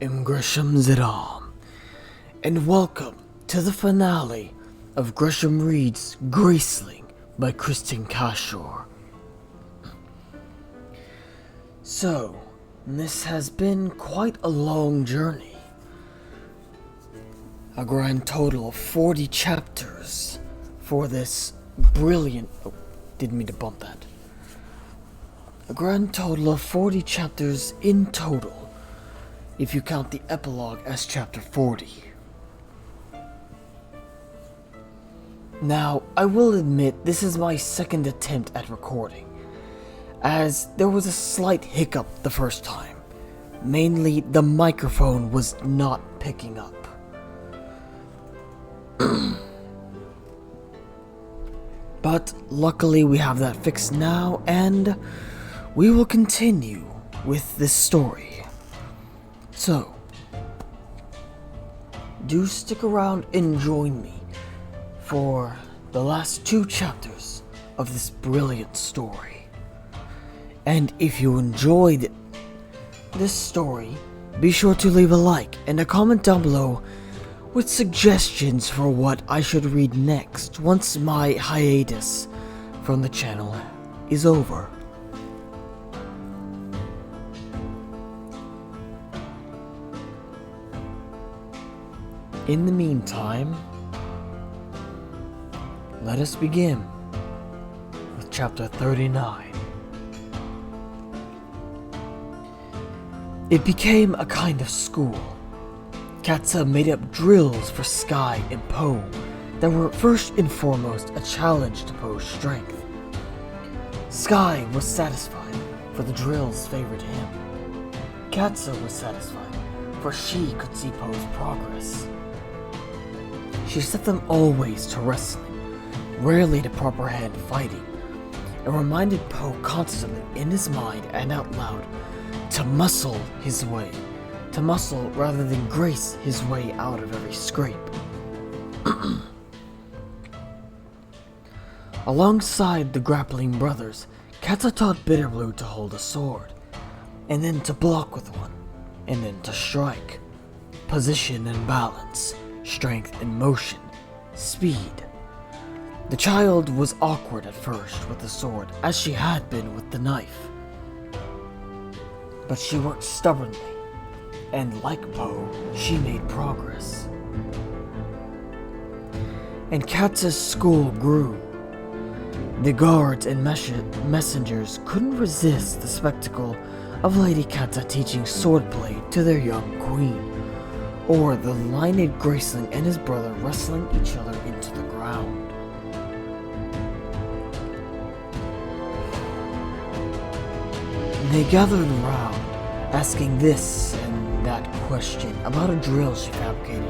am Gresham Ziddam, and welcome to the finale of Gresham Reads Graceling by Kristen Cashore. So, this has been quite a long journey. A grand total of 40 chapters for this brilliant... Oh, didn't mean to bump that. A grand total of 40 chapters in total, if you count the epilogue as chapter 40. Now, I will admit this is my second attempt at recording, as there was a slight hiccup the first time. Mainly, the microphone was not picking up. But luckily we have that fixed now, and we will continue with this story. So, do stick around and join me for the last 2 chapters of this brilliant story. And if you enjoyed this story, be sure to leave a like and a comment down below with suggestions for what I should read next once my hiatus from the channel is over. In the meantime, let us begin with chapter 39. It became a kind of school. Katza made up drills for Sky and Poe that were first and foremost a challenge to Poe's strength. Sky was satisfied, for the drills favored him. Katza was satisfied, for she could see Poe's progress. She set them always to wrestling, rarely to proper hand fighting, and reminded Poe constantly in his mind and out loud to muscle his way. To muscle rather than grace his way out of every scrape. Alongside the grappling brothers, Katza taught Bitterblue to hold a sword, and then to block with one, and then to strike. Position and balance, strength and motion, speed. The child was awkward at first with the sword, as she had been with the knife. But she worked stubbornly, and like Poe, she made progress. And Katza's school grew. The guards and messengers couldn't resist the spectacle of Lady Katza teaching swordplay to their young queen, or the lion-eyed Graceling and his brother wrestling each other into the ground. They gathered around, asking this and that question about a drill she fabricated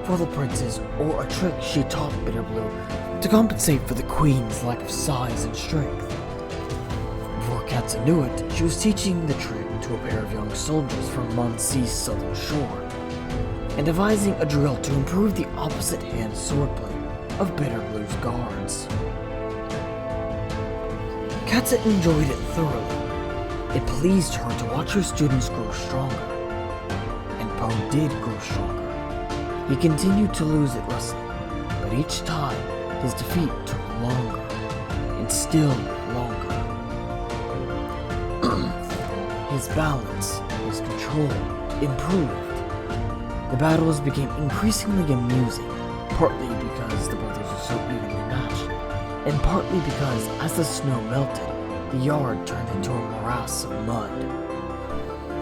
for the princes or a trick she taught Bitterblue to compensate for the queen's lack of size and strength. Before Katza knew it, she was teaching the trick to a pair of young soldiers from Munsee's southern shore, and devising a drill to improve the opposite hand swordplay of Bitterblue's guards. Katza enjoyed it thoroughly. It pleased her to watch her students grow stronger. And Poe did grow stronger. He continued to lose at wrestling, but each time his defeat took longer, and still longer. His balance, his control, improved. The battles became increasingly amusing, partly because the brothers were so evenly matched, and partly because as the snow melted, the yard turned into a morass of mud.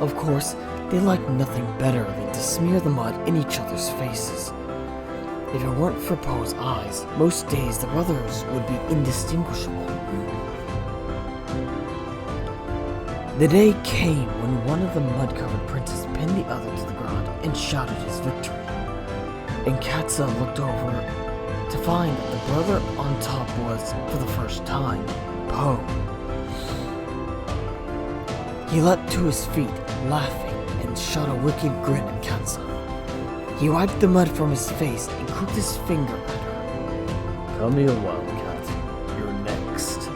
Of course, they liked nothing better than to smear the mud in each other's faces. If it weren't for Poe's eyes, most days the brothers would be indistinguishable. The day came when one of the mud-covered princes pinned the other to the ground and shouted his victory. And Katza looked over to find that the brother on top was, for the first time, Poe. He leapt to his feet, laughing, and shot a wicked grin at Katza. He wiped the mud from his face and crooked his finger at her. "Come here, Wildcat. You're next."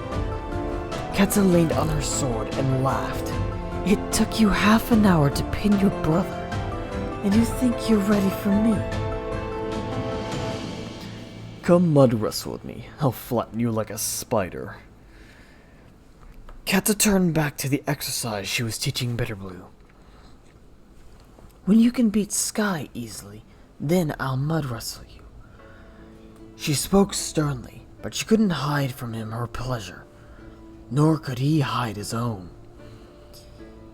Katza leaned on her sword and laughed. "It took you half an hour to pin your brother. And you think you're ready for me? Come mud wrestle with me. I'll flatten you like a spider. Katza turned back to the exercise she was teaching Bitterblue. When you can beat Sky easily, then I'll mud wrestle you. She spoke sternly, but she couldn't hide from him her pleasure, nor could he hide his own.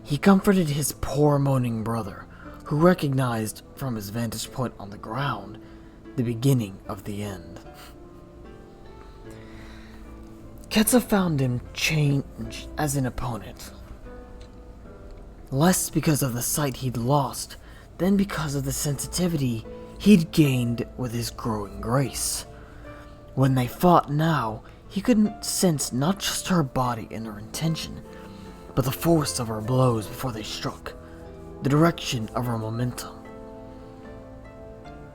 He comforted his poor moaning brother, who recognized from his vantage point on the ground the beginning of the end. Katza found him changed as an opponent, less because of the sight he'd lost than because of the sensitivity he'd gained with his growing grace. When they fought now, he could sense not just her body and her intention, but the force of her blows before they struck, the direction of her momentum,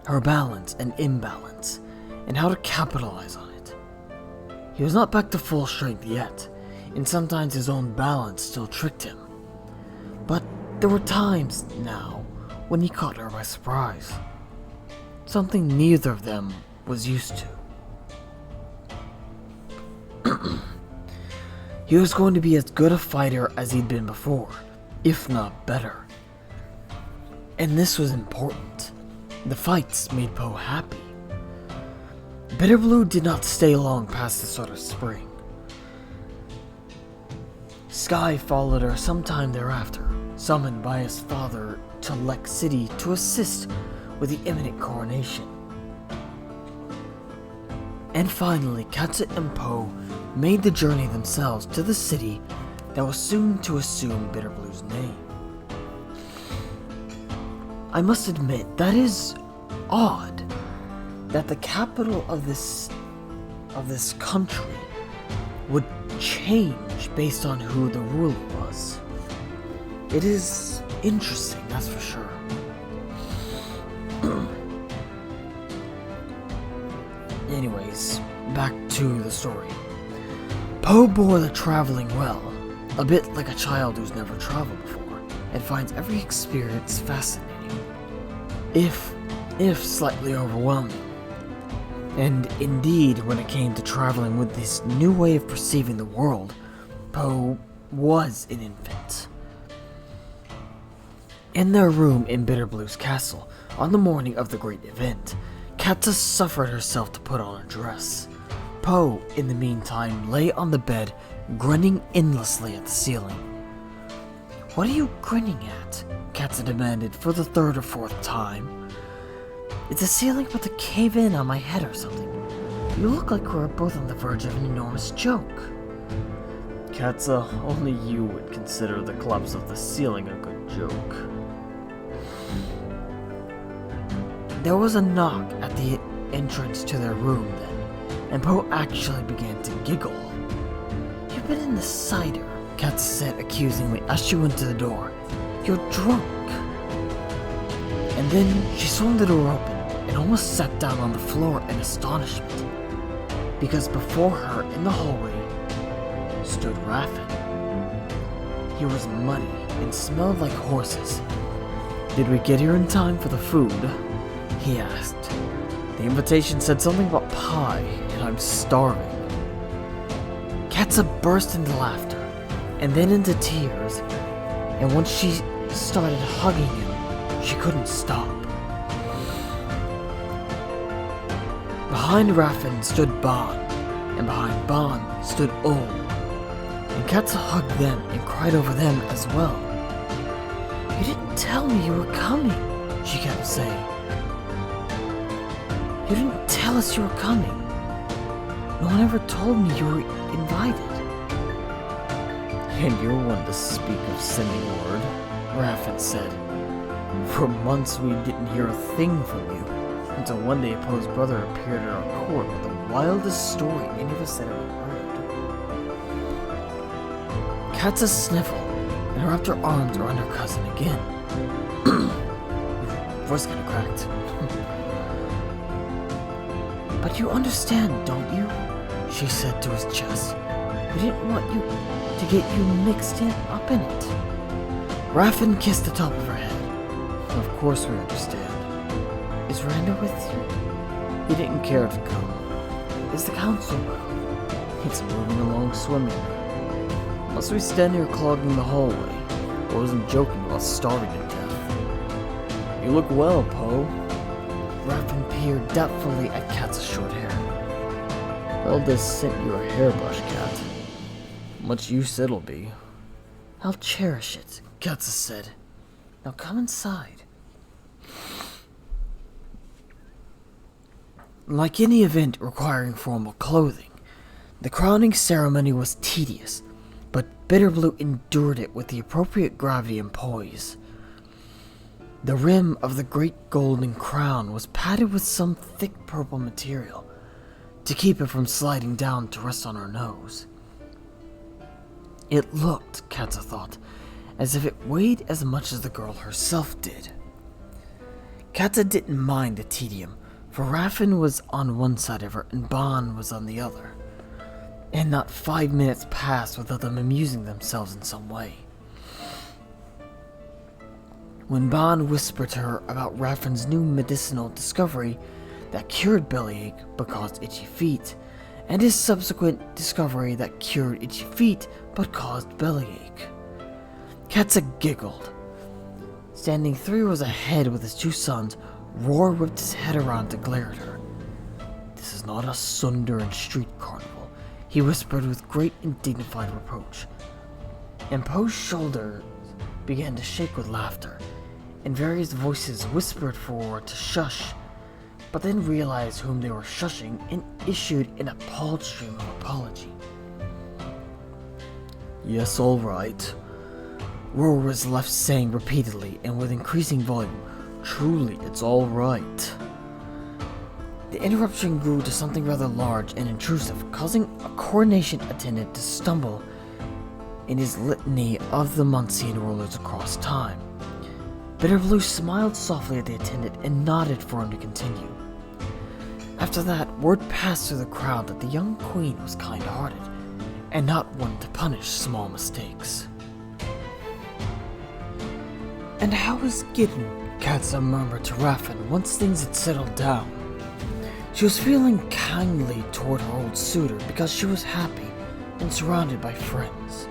her balance and imbalance, and how to capitalize on it. He was not back to full strength yet, and sometimes his own balance still tricked him. But there were times now when he caught her by surprise, something neither of them was used to. He was going to be as good a fighter as he'd been before, if not better. And this was important. The fights made Poe happy. Bitterblue did not stay long past the start of spring. Sky followed her sometime thereafter, summoned by his father to Lex City to assist with the imminent coronation. And finally, Katza and Poe made the journey themselves to the city that was soon to assume Bitterblue's name. I must admit, that is odd that the capital of this country would change based on who the ruler was. It is interesting, that's for sure. Anyways, back to the story. Poe bore the traveling well, a bit like a child who's never traveled before, and finds every experience fascinating, if slightly overwhelming. And indeed, when it came to traveling with this new way of perceiving the world, Poe was an infant. In their room in Bitterblue's castle, on the morning of the great event, Katza suffered herself to put on a dress. Poe, in the meantime, lay on the bed, grinning endlessly at the ceiling. "What are you grinning at?" Katza demanded for the third or fourth time. "Is the ceiling about to cave in on my head or something? You look like we're both on the verge of an enormous joke." "Katza, only you would consider the collapse of the ceiling a good joke." There was a knock at the entrance to their room then, and Poe actually began to giggle. "You've been in the cider," Katza said accusingly as she went to the door. "You're drunk." And then she swung the door open and almost sat down on the floor in astonishment, because before her in the hallway stood Raffen. He was muddy and smelled like horses. "Did we get here in time for the food?" he asked. "The invitation said something about pie, and I'm starving." Katza burst into laughter, and then into tears, and once she started hugging him, she couldn't stop. Behind Raffen stood Ban, and behind Ban stood Ol, and Katza hugged them and cried over them as well. "You didn't tell me you were coming," she kept saying. "You didn't tell us you were coming. No one ever told me you were invited." "And you're one to speak of sending word," Raffen said. "For months we didn't hear a thing from you, until one day Poe's brother appeared at our court with the wildest story any of us had ever heard." Katza sniffled and wrapped her arms around her cousin again. Voice kinda cracked. "But you understand, don't you?" she said to his chest. "We didn't want you to get you mixed up in it." Raffen kissed the top of her head. "Of course we understand. Is Randa with you? He didn't care to come. Is the council well? It's moving along swimmingly. Must we stand here clogging the hallway? I wasn't joking about starving to death. You look well, Poe. Raffen peered doubtfully at Kat's short hair. Eldest sent you a hairbrush, Kat. Much use it'll be. I'll cherish it, Katza said. Now come inside. Like any event requiring formal clothing, the crowning ceremony was tedious, but Bitterblue endured it with the appropriate gravity and poise. The rim of the great golden crown was padded with some thick purple material to keep it from sliding down to rest on her nose. It looked, Katza thought, as if it weighed as much as the girl herself did. Katza didn't mind the tedium, for Raffen was on one side of her and Ban was on the other, and not 5 minutes passed without them amusing themselves in some way. When Ban whispered to her about Raffen's new medicinal discovery that cured bellyache but caused itchy feet, and his subsequent discovery that cured itchy feet but caused bellyache, Katza giggled. Standing 3 rows ahead with his 2 sons, Roar whipped his head around to glare at her. This is not a Sunderen street carnival, he whispered with great and dignified reproach. And Poe's shoulders began to shake with laughter, and various voices whispered for Roar to shush, but then realized whom they were shushing and issued an appalled stream of apology. Yes, all right. Roar was left saying repeatedly and with increasing volume, truly, it's all right. The interruption grew to something rather large and intrusive, causing a coronation attendant to stumble in his litany of the Munsian rulers across time. Bitterblue smiled softly at the attendant and nodded for him to continue. After that, word passed through the crowd that the young queen was kind-hearted, and not one to punish small mistakes. And how was Gideon? Katza murmured to Raffen once things had settled down. She was feeling kindly toward her old suitor because she was happy and surrounded by friends.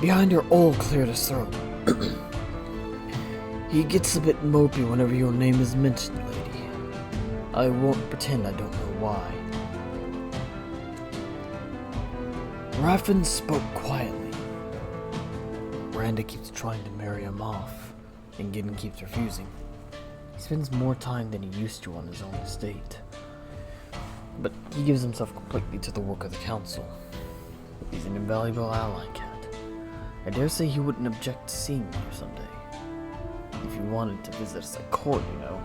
Behind her, Ol cleared his throat. He gets a bit mopey whenever your name is mentioned, lady. I won't pretend I don't know why. Raffen spoke quietly. Randa keeps trying to marry him off, and Gideon keeps refusing. He spends more time than he used to on his own estate. But he gives himself completely to the work of the council. He's an invaluable ally, Cat. I dare say he wouldn't object to seeing you someday. If you wanted to visit us at court, you'd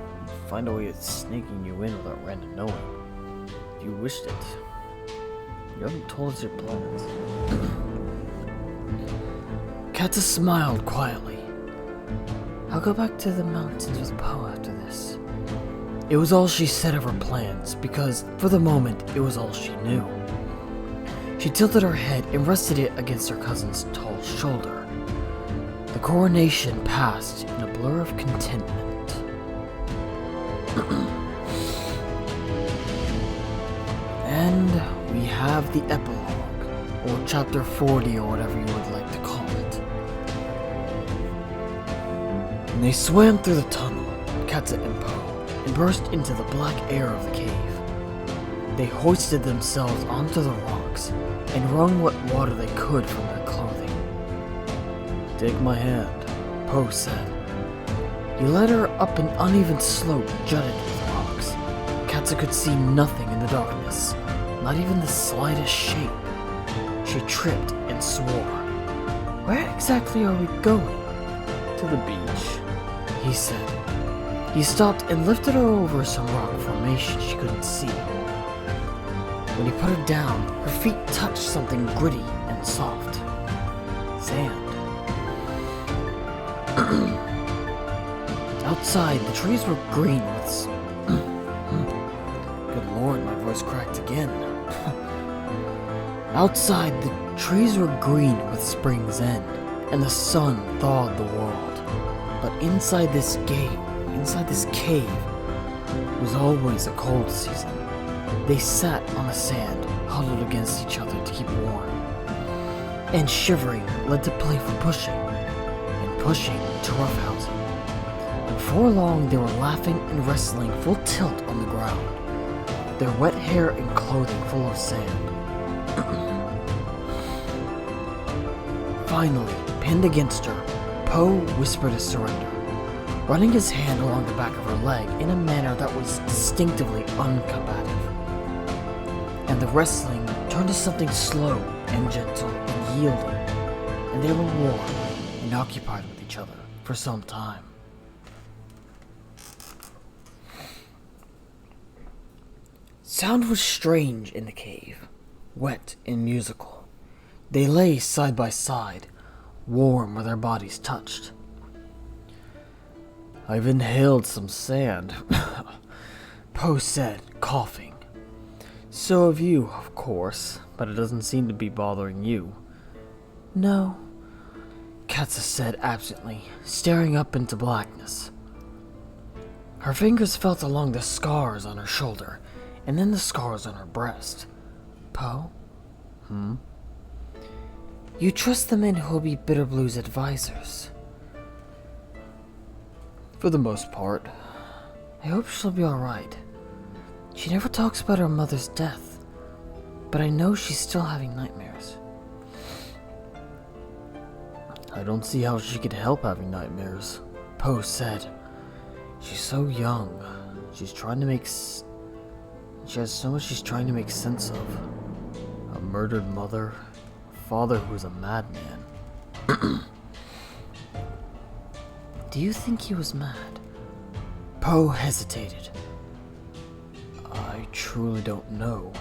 find a way of sneaking you in without Randa knowing. If you wished it. You haven't told us your plans. Katza smiled quietly. I'll go back to the mountains with Poe after this. It was all she said of her plans, because, for the moment, it was all she knew. She tilted her head and rested it against her cousin's tall shoulder. The coronation passed in a blur of contentment. And we have the epilogue, or chapter 40 or whatever you would like to call it. And they swam through the tunnel, Katza and Poe, and burst into the black air of the cave. They hoisted themselves onto the rocks and wrung what water they could from their clothing. Take my hand, Poe said. He led her up an uneven slope jutted with rocks. Katza could see nothing in the darkness, not even the slightest shape. She tripped and swore. Where exactly are we going? To the beach, he said. He stopped and lifted her over some rock formation she couldn't see. When he put her down, her feet touched something gritty and soft. Sand. Outside, the trees were green with... Good lord, my voice cracked again. Outside, the trees were green with spring's end, and the sun thawed the world. But inside this cave, it was always a cold season. They sat on the sand, huddled against each other to keep warm. And shivering led to playful pushing, and pushing to roughhousing. And before long, they were laughing and wrestling full tilt on the ground, their wet hair and clothing full of sand. Finally, pinned against her, Poe whispered a surrender, running his hand along the back of her leg in a manner that was distinctively uncombative. And the wrestling turned to something slow and gentle and yielding, and they were warm and occupied with each other for some time. Sound was strange in the cave, wet and musical. They lay side by side, warm where their bodies touched. "I've inhaled some sand," Poe said, coughing. "So have you, of course, but it doesn't seem to be bothering you." "No," Katza said absently, staring up into blackness. Her fingers felt along the scars on her shoulder, and then the scars on her breast. "Poe?" "You trust the men who will be Bitterblue's advisors?" "For the most part." "I hope she'll be alright. She never talks about her mother's death, but I know she's still having nightmares." "I don't see how she could help having nightmares," Poe said. "She's so young. She has so much she's trying to make sense of. A murdered mother, a father who's a madman." "Do you think he was mad?" Poe hesitated. "I truly don't know.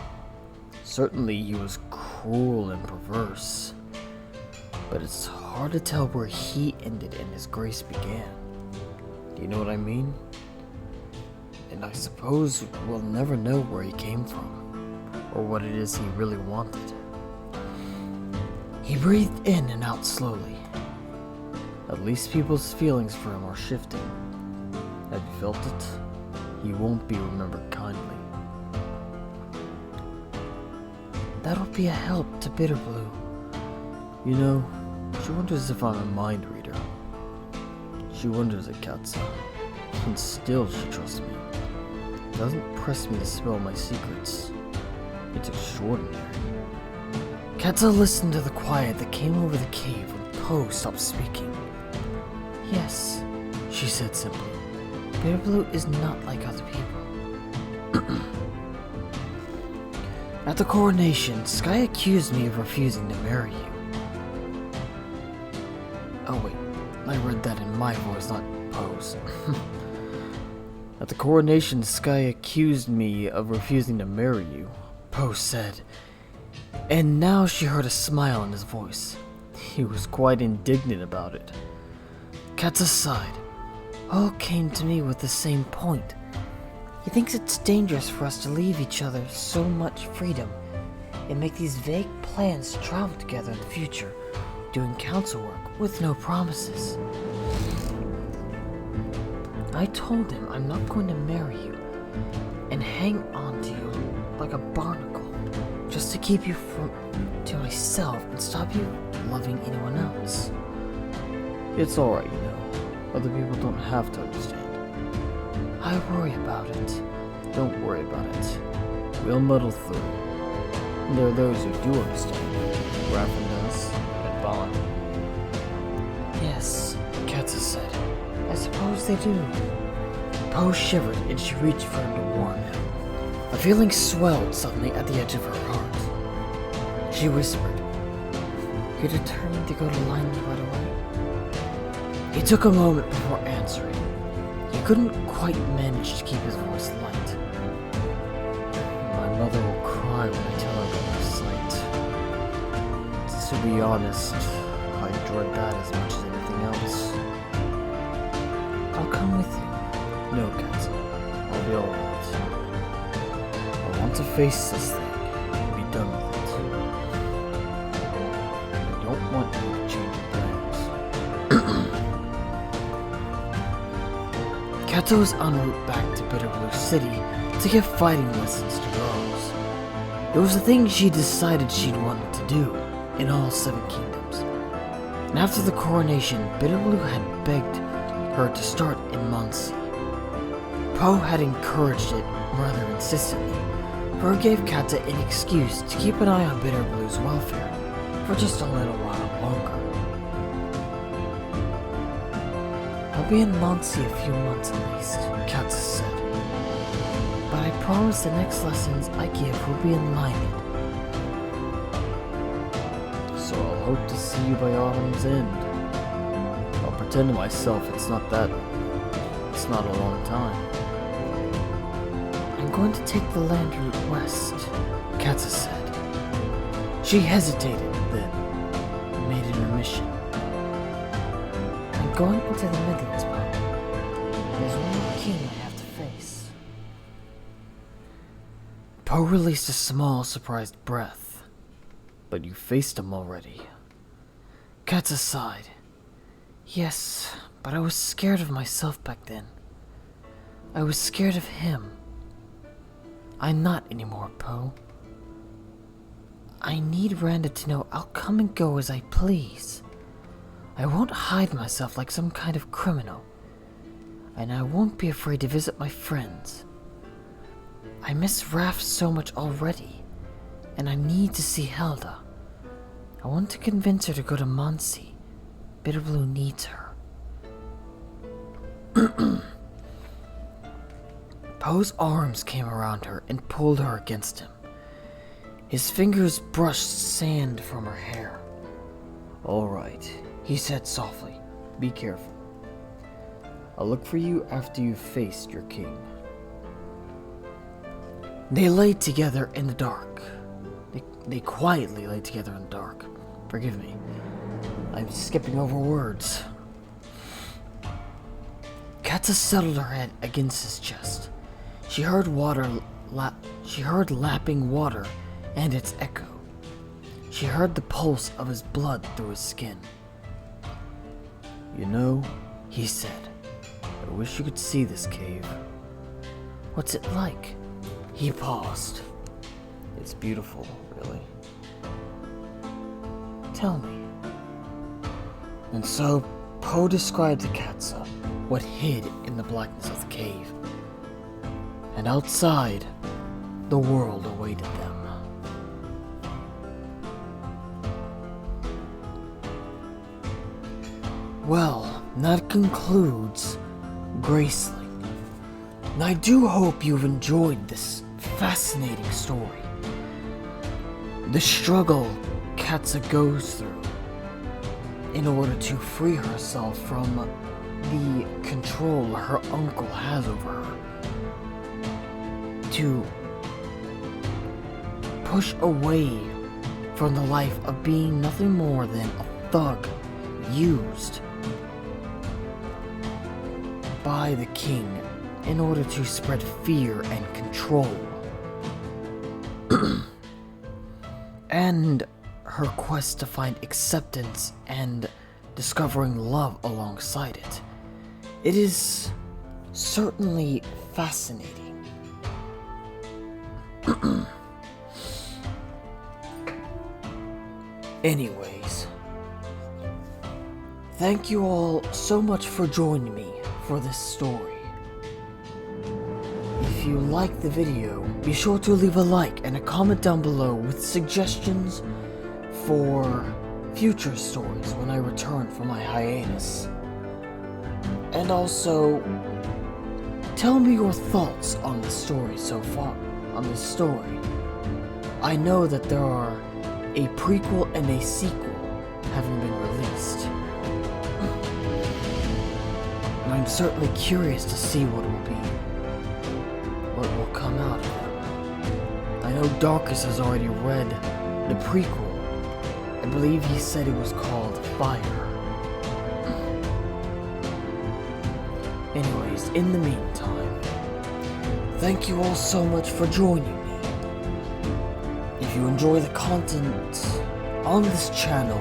Certainly he was cruel and perverse, but it's hard to tell where he ended and his grace began. Do you know what I mean? And I suppose we'll never know where he came from, or what it is he really wanted." He breathed in and out slowly. "At least people's feelings for him are shifting. Have you felt it? He won't be remembered kindly." "That'll be a help to Bitterblue." "You know, she wonders if I'm a mind reader. She wonders at Katza, and still she trusts me. Doesn't press me to spill my secrets. It's extraordinary." Katza listened to the quiet that came over the cave when Poe stopped speaking. "Yes," she said simply. "Bitterblue is not like other people." "At the coronation, Sky accused me of refusing to marry you." Oh wait, I read that in my voice, not Poe's. "At the coronation, Sky accused me of refusing to marry you," Poe said. And now she heard a smile in his voice. He was quite indignant about it. Katza sighed. "All came to me with the same point. He thinks it's dangerous for us to leave each other so much freedom and make these vague plans to travel together in the future, doing council work with no promises. I told him I'm not going to marry you and hang on to you like a barnacle just to keep you to myself and stop you loving anyone else." "It's alright, you know. Other people don't have to understand." "I worry about it." "Don't worry about it. We'll muddle through. And there are those who do understand. Raffin does, and Bond." "Yes," Katza said. "I suppose they do." Poe shivered and she reached for him to warm him. A feeling swelled suddenly at the edge of her heart. She whispered, "You're determined to go to Linley right away?" He took a moment before answering. He couldn't quite manage to keep his voice light. "My mother will cry when I tell her about my sight. To be honest, I dread that as much as anything else." "I'll come with you." "No, Katza. I'll be alright. I want to face this thing and be done with it. I don't want you to change your plans." Kato was en route back to Bitterblue City to give fighting lessons to girls. It was a thing she decided she'd wanted to do in all 7 kingdoms. And after the coronation, Bitterblue had begged her to start in Monsey. Poe had encouraged it rather insistently, for it gave Kato an excuse to keep an eye on Bitterblue's welfare for just a little while longer. I'll be in Monsey a few months at least, Kato said. But I promise the next lessons I give will be in Lyman. So I'll hope to see you by autumn's end. I'll pretend to myself it's not a long time. I'm going to take the land route west, Kato said. She hesitated, then made an admission. I'm going into the Midlands, Poe. There's one more king I have to face. Poe released a small, surprised breath. But you faced him already. Kato sighed. Yes, but I was scared of myself back then. I was scared of him. I'm not anymore, Poe. I need Randa to know I'll come and go as I please. I won't hide myself like some kind of criminal. And I won't be afraid to visit my friends. I miss Raph so much already, and I need to see Helda. I want to convince her to go to Monsey. Bitterblue needs her. Poe's arms came around her and pulled her against him. His fingers brushed sand from her hair. All right, he said softly. Be careful. I'll look for you after you've faced your king. They lay together in the dark. They quietly lay together in the dark. Forgive me. I'm skipping over words. Kato settled her head against his chest. She heard lapping water and its echo. She heard the pulse of his blood through his skin. You know, he said, I wish you could see this cave. What's it like? He paused. It's beautiful, really. Tell me. And so, Poe described to Kato what hid in the blackness of the cave. And outside, the world awaited them. Well, that concludes Graceling. And I do hope you've enjoyed this fascinating story. The struggle Kato goes through in order to free herself from the control her uncle has over her. To push away from the life of being nothing more than a thug used by the king in order to spread fear and control. And her quest to find acceptance and discovering love alongside it. It is certainly fascinating. Anyways, thank you all so much for joining me for this story. If you liked the video, be sure to leave a like and a comment down below with suggestions for future stories when I return from my hiatus. And also, tell me your thoughts on the story so far, I know that there are a prequel and a sequel having been released. And I'm certainly curious to see what will come out of them. I know Darkus has already read the prequel. I believe he said it was called Fire. Anyways, in the meantime, thank you all so much for joining me. If you enjoy the content on this channel,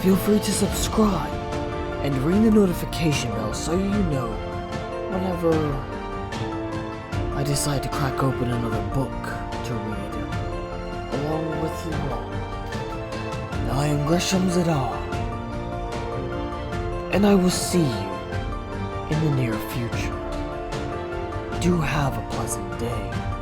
feel free to subscribe and ring the notification bell so you know whenever I decide to crack open another book to read along with you all. I am Gresham Ziddam, and I will see you in the near future. Do have a pleasant day.